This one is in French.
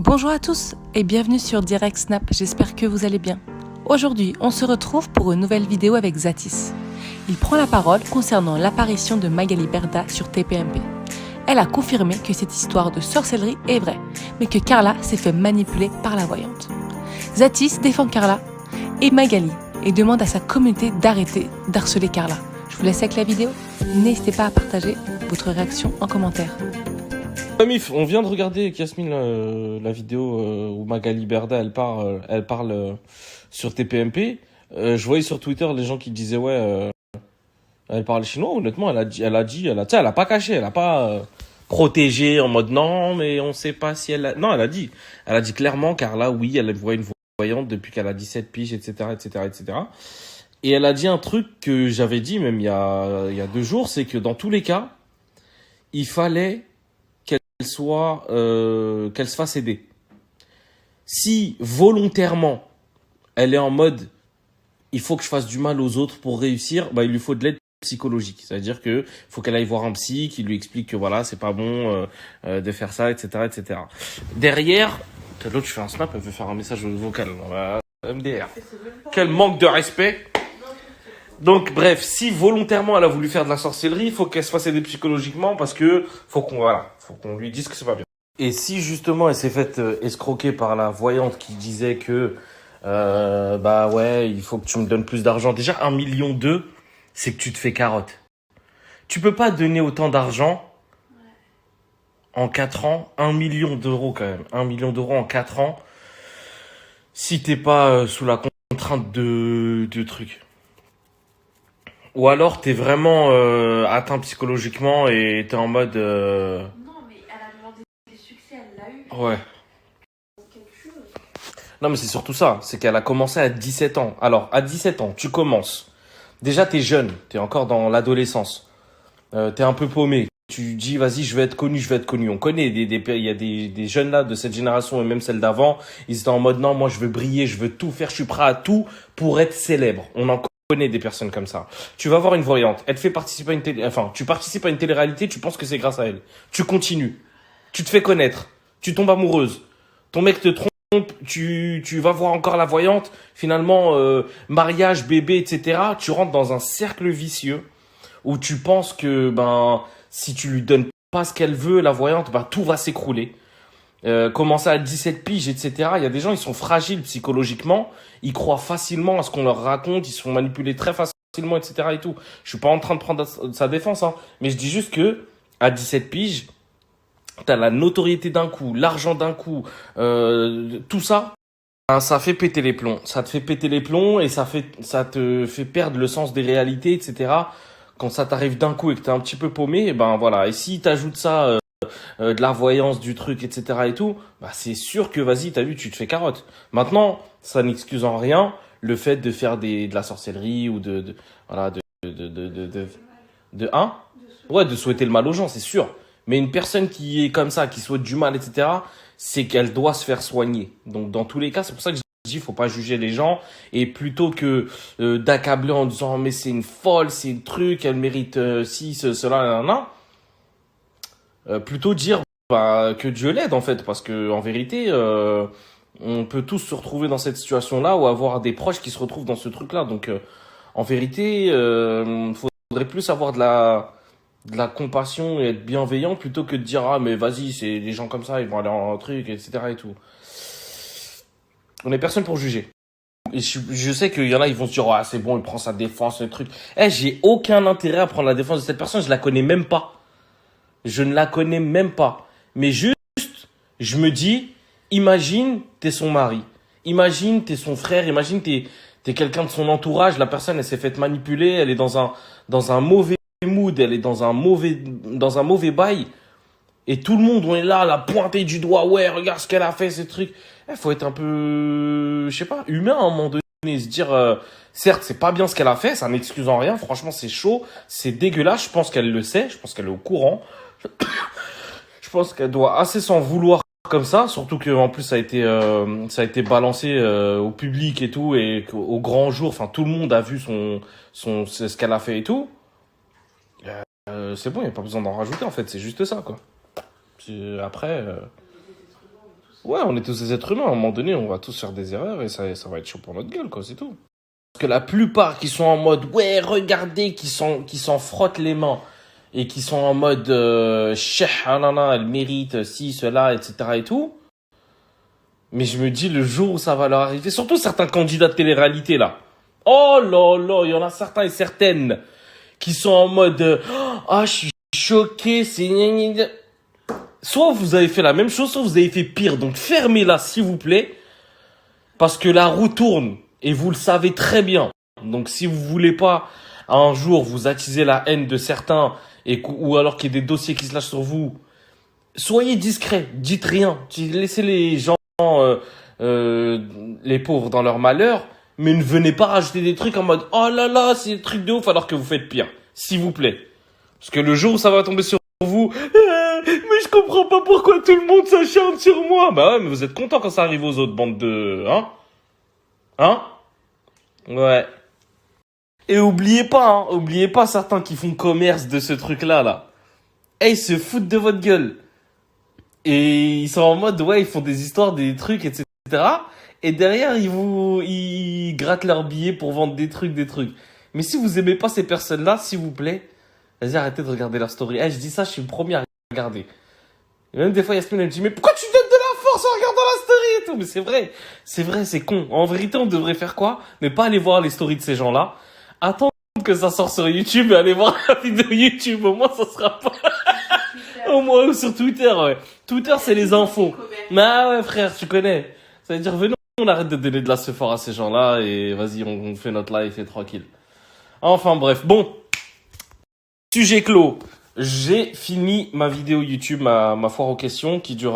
Bonjour à tous et bienvenue sur Direct Snap, j'espère que vous allez bien. Aujourd'hui, on se retrouve pour une nouvelle vidéo avec Zatis. Il prend la parole concernant l'apparition de Magali Berda sur TPMP. Elle a confirmé que cette histoire de sorcellerie est vraie, mais que Carla s'est fait manipuler par la voyante. Zatis défend Carla et Magali et demande à sa communauté d'arrêter d'harceler Carla. Je vous laisse avec la vidéo, n'hésitez pas à partager votre réaction en commentaire. Mif, on vient de regarder avec Yasmine la vidéo où Magali Berda elle parle sur TPMP. Je voyais sur Twitter les gens qui disaient elle parle chinois. Honnêtement, elle a pas caché, elle a pas protégé en mode non, mais on sait pas si non, elle a dit clairement Carla, oui, elle voit une voyante depuis qu'elle a 17 piges, etc., etc., etc. Et elle a dit un truc que j'avais dit même il y a 2 jours, c'est que dans tous les cas, il fallait qu'elle se fasse aider. Si volontairement elle est en mode il faut que je fasse du mal aux autres pour réussir, bah il lui faut de l'aide psychologique. C'est-à-dire que faut qu'elle aille voir un psy qui lui explique que voilà, c'est pas bon de faire ça, etc., etc. Derrière, l'autre je fais un snap, elle veut faire un message vocal. MDR. Quel manque de respect. Donc bref, si volontairement elle a voulu faire de la sorcellerie, il faut qu'elle se fasse aider psychologiquement parce que faut qu'on lui dise que c'est pas bien. Et si justement elle s'est faite escroquer par la voyante qui disait que bah ouais, il faut que tu me donnes plus d'argent. Déjà 1,2 million, c'est que tu te fais carotte. Tu peux pas donner autant d'argent en 4 ans, 1 million d'euros quand même. 1 million d'euros en 4 ans si t'es pas sous la contrainte de trucs. Ou alors t'es vraiment atteint psychologiquement et t'es en mode... Non, mais elle a demandé des succès, elle l'a eu. Ouais. Quelque chose. Non mais c'est surtout ça, c'est qu'elle a commencé à 17 ans. Alors, à 17 ans, tu commences. Déjà, t'es jeune, t'es encore dans l'adolescence. T'es un peu paumé. Tu dis, vas-y, je vais être connu, je vais être connu. On connaît, il y a des jeunes là de cette génération et même celle d'avant. Ils étaient en mode, non, moi je veux briller, je veux tout faire, je suis prêt à tout pour être célèbre. On en connaît des personnes comme ça. Tu vas voir une voyante, elle te fait participer à une tu participes à une télé-réalité, tu penses que c'est grâce à elle. Tu continues. Tu te fais connaître. Tu tombes amoureuse. Ton mec te trompe. Tu vas voir encore la voyante, finalement, mariage, bébé, etc. Tu rentres dans un cercle vicieux où tu penses que si tu lui donnes pas ce qu'elle veut, la voyante, tout va s'écrouler. Commencer à 17 piges, etc. Il y a des gens, ils sont fragiles psychologiquement, ils croient facilement à ce qu'on leur raconte, ils se font manipuler très facilement, etc. et tout. Je suis pas en train de prendre sa défense, hein, mais je dis juste que à 17 piges, t'as la notoriété d'un coup, l'argent d'un coup, tout ça, ça fait péter les plombs. Ça te fait péter les plombs et ça te fait perdre le sens des réalités, etc. Quand ça t'arrive d'un coup et que t'es un petit peu paumé, et voilà. Et si t'ajoutes ça, de la voyance, du truc, etc. et tout, c'est sûr que vas-y, t'as vu, tu te fais carotte. Maintenant, ça n'excuse en rien le fait de faire de la sorcellerie ou voilà, de souhaiter le mal aux gens, c'est sûr. Mais une personne qui est comme ça, qui souhaite du mal, etc., c'est qu'elle doit se faire soigner. Donc, dans tous les cas, c'est pour ça que je dis, faut pas juger les gens. Et plutôt que d'accabler en disant, mais c'est une folle, c'est un truc, elle mérite ci, cela, nanana, plutôt dire que Dieu l'aide, en fait. Parce que en vérité, on peut tous se retrouver dans cette situation-là ou avoir des proches qui se retrouvent dans ce truc-là. Donc, en vérité, faudrait plus avoir de la compassion et être bienveillant plutôt que de dire ah mais vas-y, c'est des gens comme ça, ils vont aller en truc, etc. et tout. On est personne pour juger. Et je sais qu'il y en a, ils vont se dire ah c'est bon, il prend sa défense, le truc. J'ai aucun intérêt à prendre la défense de cette personne, je la connais même pas. Je ne la connais même pas. Mais juste, je me dis, imagine t'es son mari, imagine t'es son frère, imagine t'es quelqu'un de son entourage, la personne elle s'est faite manipuler, elle est dans un mauvais mood, elle est dans un mauvais bail, et tout le monde on est là, la pointer du doigt, ouais regarde ce qu'elle a fait, ce truc. Faut être un peu, je sais pas, humain à un moment donné, se dire, certes c'est pas bien ce qu'elle a fait, ça n'excuse en rien, franchement c'est chaud, c'est dégueulasse, je pense qu'elle le sait, je pense qu'elle est au courant, je pense qu'elle doit assez s'en vouloir comme ça, surtout que en plus ça a été balancé au public et tout, et au grand jour, enfin tout le monde a vu ce qu'elle a fait et tout. C'est bon, il n'y a pas besoin d'en rajouter en fait, c'est juste ça quoi. Après, Ouais, on est tous des êtres humains. À un moment donné, on va tous faire des erreurs et ça va être chaud pour notre gueule, quoi, c'est tout. Parce que la plupart qui sont en mode, ouais, regardez, qui s'en frottent les mains et qui sont en mode, cheh, ah là là, elle mérite ci, cela, etc. et tout. Mais je me dis, le jour où ça va leur arriver, surtout certains candidats de télé-réalité, là. Oh là là, il y en a certains et certaines qui sont en mode, ah, je suis choqué, c'est gna gna gna. Soit vous avez fait la même chose, soit vous avez fait pire. Donc fermez-la, s'il vous plaît. Parce que la roue tourne. Et vous le savez très bien. Donc si vous voulez pas, un jour, vous attiser la haine de certains, ou alors qu'il y ait des dossiers qui se lâchent sur vous, soyez discret. Dites rien. Laissez les gens, les pauvres dans leur malheur. Mais ne venez pas rajouter des trucs en mode, oh là là, c'est des trucs de ouf, alors que vous faites pire. S'il vous plaît. Parce que le jour où ça va tomber sur vous, mais je comprends pas pourquoi tout le monde s'acharne sur moi. Bah ouais, mais vous êtes content quand ça arrive aux autres, bandes de... Hein? Ouais. Et oubliez pas certains qui font commerce de ce truc-là, là. Ils se foutent de votre gueule. Et ils sont en mode, ouais, ils font des histoires, des trucs, etc. Et derrière, ils grattent leurs billets pour vendre des trucs. Mais si vous aimez pas ces personnes-là, s'il vous plaît, vas-y, arrêtez de regarder leur story. Je dis ça, je suis le premier à regarder. Et même des fois, Yasmine, elle me dit, mais pourquoi tu donnes de la force en regardant la story et tout? Mais c'est vrai, c'est con. En vérité, on devrait faire quoi? Ne pas aller voir les stories de ces gens-là. Attendre que ça sort sur YouTube et aller voir la vidéo YouTube. Au moins, ça sera pas... Au moins, ou sur Twitter, ouais. Twitter, c'est les infos. Mais ouais, frère, tu connais. Ça veut dire, venons, on arrête de donner de la sephora à ces gens-là et vas-y, on fait notre live et tranquille. Enfin, bref. Bon. Sujet clos. J'ai fini ma vidéo YouTube, ma foire aux questions qui dure